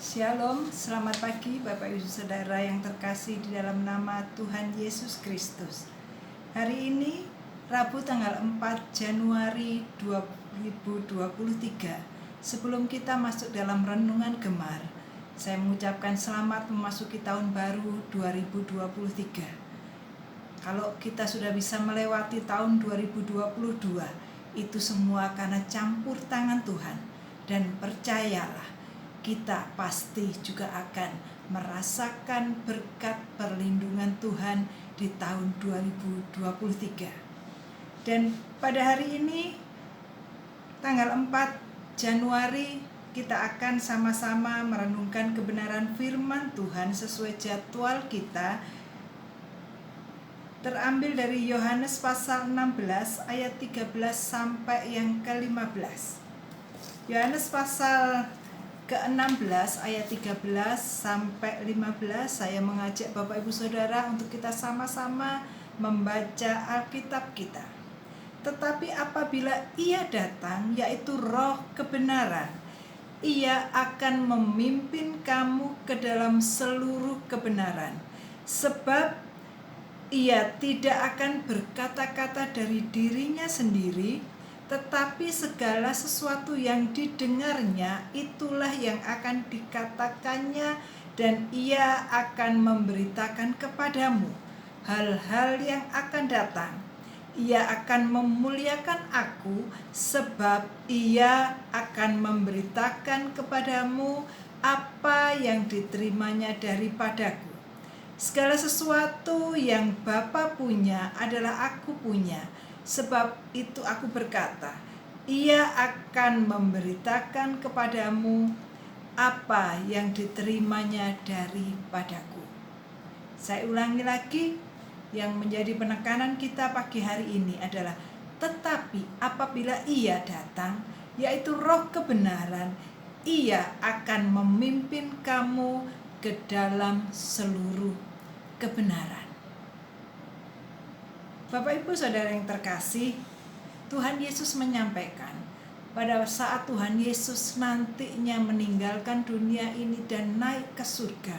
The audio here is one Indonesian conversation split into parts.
Shalom, selamat pagi Bapak Ibu Saudara yang terkasih di dalam nama Tuhan Yesus Kristus. Hari ini Rabu tanggal 4 Januari 2023. Sebelum kita masuk dalam renungan gemar, saya mengucapkan selamat memasuki tahun baru 2023. Kalau kita sudah bisa melewati tahun 2022, itu semua karena campur tangan Tuhan. Dan percayalah, kita pasti juga akan merasakan berkat perlindungan Tuhan di tahun 2023. Dan pada hari ini, tanggal 4 Januari, kita akan sama-sama merenungkan kebenaran firman Tuhan sesuai jadwal kita. Terambil dari Yohanes pasal 16 ayat 13 sampai yang ke-15. Yohanes pasal ke-16 ayat 13 sampai 15, saya mengajak Bapak Ibu Saudara untuk kita sama-sama membaca Alkitab kita. Tetapi apabila Ia datang, yaitu Roh kebenaran, Ia akan memimpin kamu ke dalam seluruh kebenaran. Sebab Ia tidak akan berkata-kata dari dirinya sendiri, tetapi segala sesuatu yang didengarnya itulah yang akan dikatakannya, dan Ia akan memberitakan kepadamu hal-hal yang akan datang. Ia akan memuliakan Aku, sebab Ia akan memberitakan kepadamu apa yang diterimanya daripadaku. Segala sesuatu yang Bapa punya adalah Aku punya. Sebab itu Aku berkata, Ia akan memberitakan kepadamu apa yang diterimanya daripadaku. Saya ulangi lagi, yang menjadi penekanan kita pagi hari ini adalah tetapi apabila Ia datang, yaitu Roh kebenaran, Ia akan memimpin kamu ke dalam seluruh kebenaran. Bapak Ibu Saudara yang terkasih, Tuhan Yesus menyampaikan pada saat Tuhan Yesus nantinya meninggalkan dunia ini dan naik ke surga,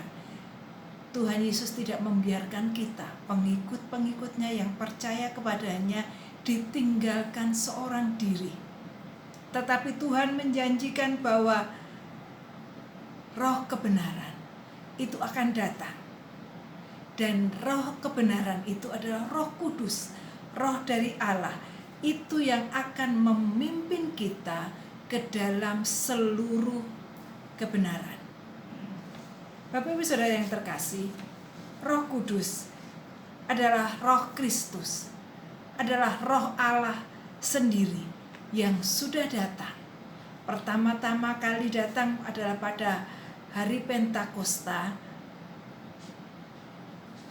Tuhan Yesus tidak membiarkan kita, pengikut-pengikutnya yang percaya kepadanya, ditinggalkan seorang diri. Tetapi Tuhan menjanjikan bahwa Roh kebenaran itu akan datang. Dan Roh kebenaran itu adalah Roh Kudus, Roh dari Allah. Itu yang akan memimpin kita ke dalam seluruh kebenaran. Bapak Ibu Saudara yang terkasih, Roh Kudus adalah Roh Kristus, adalah Roh Allah sendiri yang sudah datang. Pertama-tama kali datang adalah pada hari Pentakosta.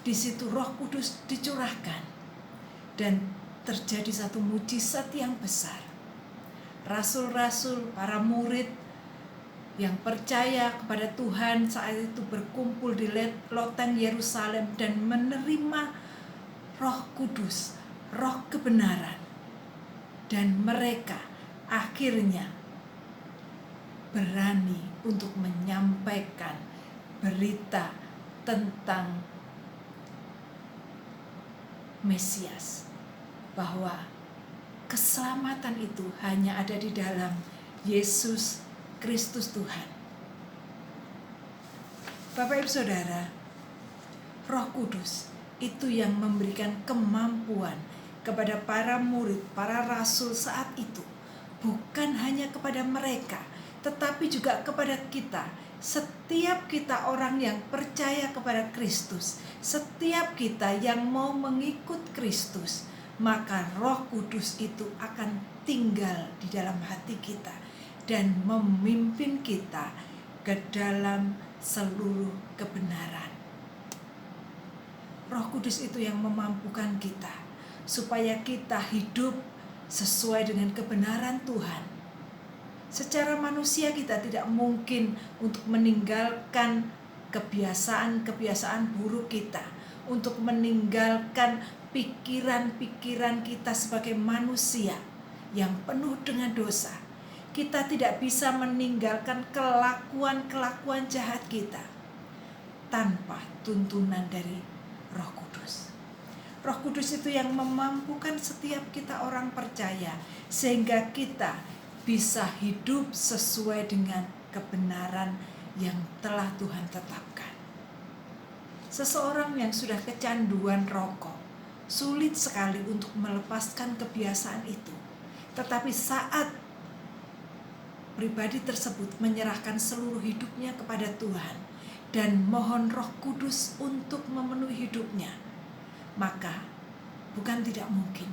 Di situ Roh Kudus dicurahkan dan terjadi satu mujizat yang besar. Rasul-rasul, para murid yang percaya kepada Tuhan saat itu berkumpul di loteng Yerusalem dan menerima Roh Kudus, Roh kebenaran. Dan mereka akhirnya berani untuk menyampaikan berita tentang Mesias, bahwa keselamatan itu hanya ada di dalam Yesus Kristus Tuhan. Bapak Ibu Saudara, Roh Kudus itu yang memberikan kemampuan kepada para murid, para rasul saat itu, bukan hanya kepada mereka, tetapi juga kepada kita. Setiap kita orang yang percaya kepada Kristus, setiap kita yang mau mengikut Kristus, maka Roh Kudus itu akan tinggal di dalam hati kita dan memimpin kita ke dalam seluruh kebenaran. Roh Kudus itu yang memampukan kita supaya kita hidup sesuai dengan kebenaran Tuhan. Secara manusia kita tidak mungkin untuk meninggalkan kebiasaan-kebiasaan buruk kita, untuk meninggalkan pikiran-pikiran kita sebagai manusia yang penuh dengan dosa. Kita tidak bisa meninggalkan kelakuan-kelakuan jahat kita tanpa tuntunan dari Roh Kudus. Roh Kudus itu yang memampukan setiap kita orang percaya sehingga kita bisa hidup sesuai dengan kebenaran yang telah Tuhan tetapkan. Seseorang yang sudah kecanduan rokok sulit sekali untuk melepaskan kebiasaan itu. Tetapi saat pribadi tersebut menyerahkan seluruh hidupnya kepada Tuhan dan mohon Roh Kudus untuk memenuhi hidupnya, maka bukan tidak mungkin,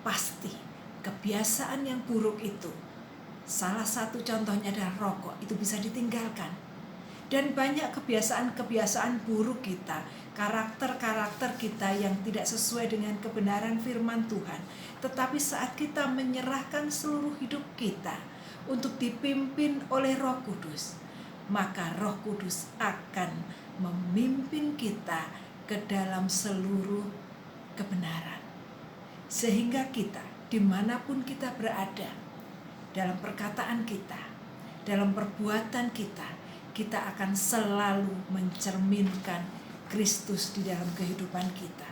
pasti kebiasaan yang buruk itu, salah satu contohnya adalah rokok, itu bisa ditinggalkan. Dan banyak kebiasaan-kebiasaan buruk kita, karakter-karakter kita yang tidak sesuai dengan kebenaran firman Tuhan. Tetapi saat kita menyerahkan seluruh hidup kita untuk dipimpin oleh Roh Kudus, maka Roh Kudus akan memimpin kita ke dalam seluruh kebenaran. Sehingga kita, dimanapun kita berada, dalam perkataan kita, dalam perbuatan kita, kita akan selalu mencerminkan Kristus di dalam kehidupan kita.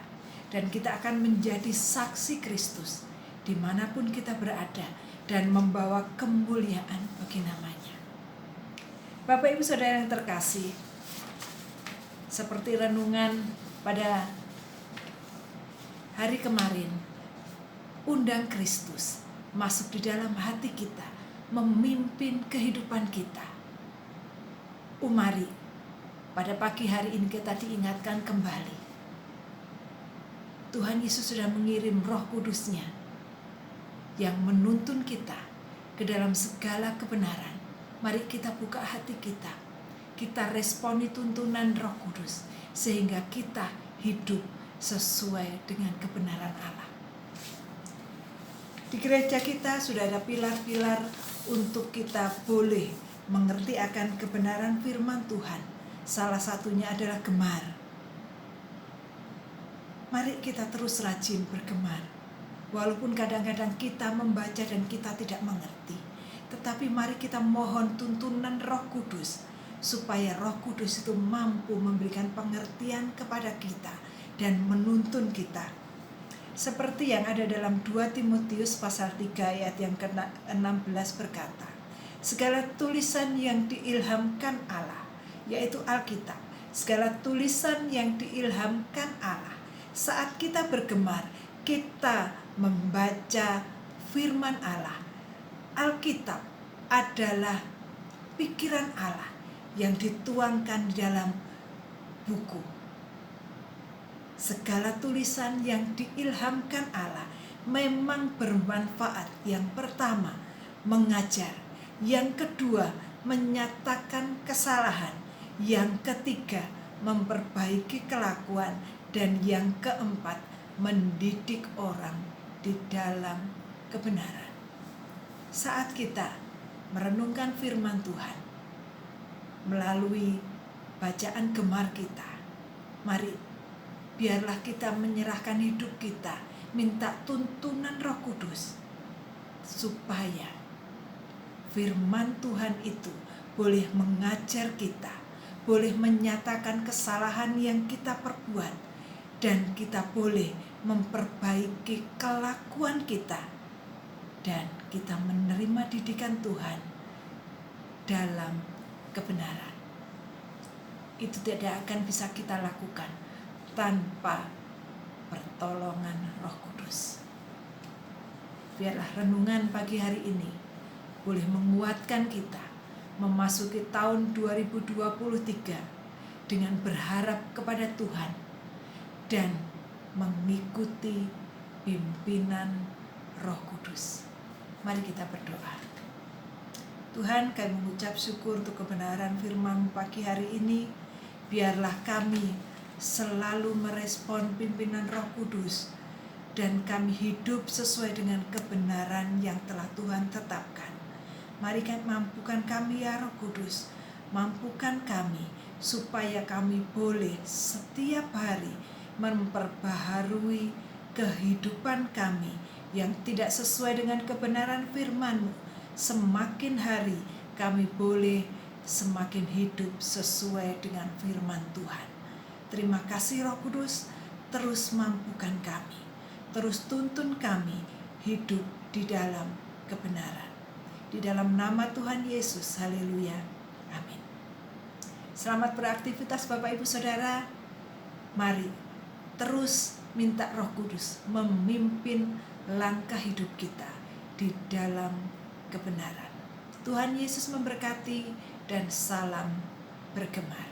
Dan kita akan menjadi saksi Kristus dimanapun kita berada dan membawa kemuliaan bagi namanya. Bapak Ibu Saudara yang terkasih, seperti renungan pada hari kemarin, undang Kristus masuk di dalam hati kita, memimpin kehidupan kita. Mari pada pagi hari ini kita diingatkan kembali. Tuhan Yesus sudah mengirim Roh Kudus-Nya yang menuntun kita ke dalam segala kebenaran. Mari kita buka hati kita. Kita responi tuntunan Roh Kudus sehingga kita hidup sesuai dengan kebenaran Allah. Di gereja kita sudah ada pilar-pilar untuk kita boleh mengerti akan kebenaran firman Tuhan. Salah satunya adalah gemar. Mari kita terus rajin bergemar. Walaupun kadang-kadang kita membaca dan kita tidak mengerti, tetapi mari kita mohon tuntunan Roh Kudus, supaya Roh Kudus itu mampu memberikan pengertian kepada kita dan menuntun kita. Seperti yang ada dalam 2 Timotius pasal 3 ayat yang ke-16 berkata, segala tulisan yang diilhamkan Allah, yaitu Alkitab, segala tulisan yang diilhamkan Allah. Saat kita bergemar, kita membaca firman Allah. Alkitab adalah pikiran Allah yang dituangkan di dalam buku. Segala tulisan yang diilhamkan Allah memang bermanfaat. Yang pertama, mengajar. Yang kedua, menyatakan kesalahan. Yang ketiga, memperbaiki kelakuan. Dan yang keempat, mendidik orang di dalam kebenaran. Saat kita merenungkan firman Tuhan melalui bacaan gemar kita, mari biarlah kita menyerahkan hidup kita, minta tuntunan Roh Kudus, supaya firman Tuhan itu boleh mengajar kita, boleh menyatakan kesalahan yang kita perbuat, dan kita boleh memperbaiki kelakuan kita, dan kita menerima didikan Tuhan dalam kebenaran. Itu tidak akan bisa kita lakukan tanpa pertolongan Roh Kudus. Biarlah renungan pagi hari ini boleh menguatkan kita memasuki tahun 2023 dengan berharap kepada Tuhan dan mengikuti pimpinan Roh Kudus. Mari kita berdoa. Tuhan, kami mengucap syukur untuk kebenaran firman pagi hari ini. Biarlah kami selalu merespon pimpinan Roh Kudus dan kami hidup sesuai dengan kebenaran yang telah Tuhan tetapkan. Mari mampukan kami ya Roh Kudus, mampukan kami supaya kami boleh setiap hari memperbaharui kehidupan kami yang tidak sesuai dengan kebenaran firman-Mu, semakin hari kami boleh semakin hidup sesuai dengan firman Tuhan. Terima kasih Roh Kudus, terus mampukan kami, terus tuntun kami hidup di dalam kebenaran. Di dalam nama Tuhan Yesus, haleluya, amin. Selamat beraktivitas Bapak Ibu Saudara. Mari terus minta Roh Kudus memimpin langkah hidup kita di dalam kebenaran. Tuhan Yesus memberkati dan salam bergema.